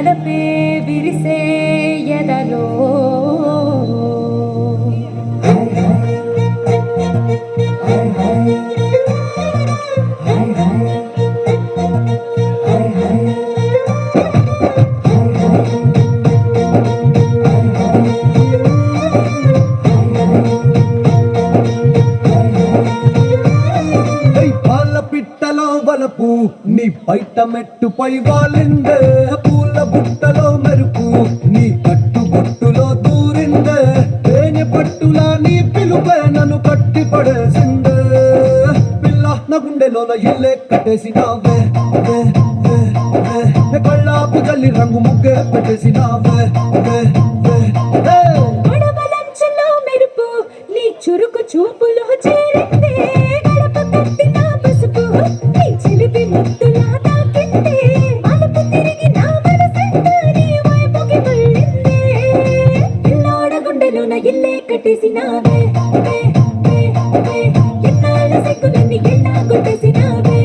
వలపే విరిసే ఎదలో వలపు నీ బయట మెట్టుపై వాలిందే పూల బుట్టలో మెరుపు నీ కట్టుబొట్టులో దూరిందే తేనె పట్టులా నీ పిలుపే నన్ను కట్టి పడేసిందే పిల్ల నా గుండెలోన ఇల్లే కట్టేసినావే కళ్ళాపు జల్లి రంగు ముగ్గే పెట్టేసినావే మెరుపు నీ చురుకు చూపులో చేరిందే గడప కట్టిన పసుపు నీ చిలిపి ముద్దులా తాకిందే అలుపు తిరిగి నా మనసంతా నీ వైపుకి మళ్ళిందే పిల్లోడ గుండెలోన ఇల్లే కట్టేసినావే ఎన్నాళ్ళ సిగ్గులన్నీ ఎన్నా కొట్టేసినావే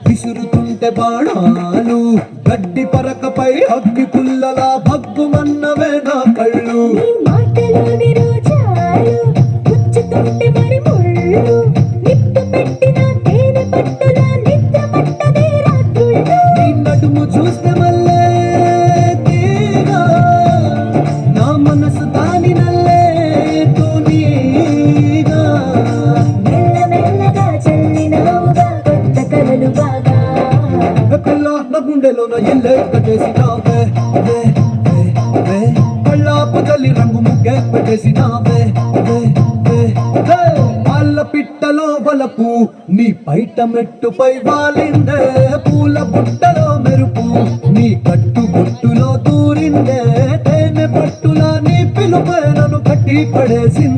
విసురుతుంటే బాణాలు గడ్డి పరకపై అగ్గి పుల్లలా భగ్గుమన్నవే నా కళ్ళు మాటలోని రోజాలు గుచ్చుతుంటే మరి ముళ్ళు నిప్పు పెట్టిన తేనె పట్టులా నిద్ర పట్టదే రాత్రుళ్ళు నీ నడుము చూస్తే మళ్ళే తీగా నా మనసు దాని నల్లే తోనీగా మెల్లమెల్లగా చల్లినవుగా కొత్త కలలు బాగా పిల్ల నా గుండెలోన ఇల్లే కట్టేసినావే కళ్ళాపు జల్లి రంగు ముగ్గే పెట్టేసినావే వాళ్ళ పిట్టలో వలపు నీ బయట మెట్టుపై వాలిందే పూల బుట్టలో మెరుపు నీ కట్టు బొట్టులో దూరిందే తేనె పట్టులా నీ పిలుపే నన్ను కట్టి పడేసిందే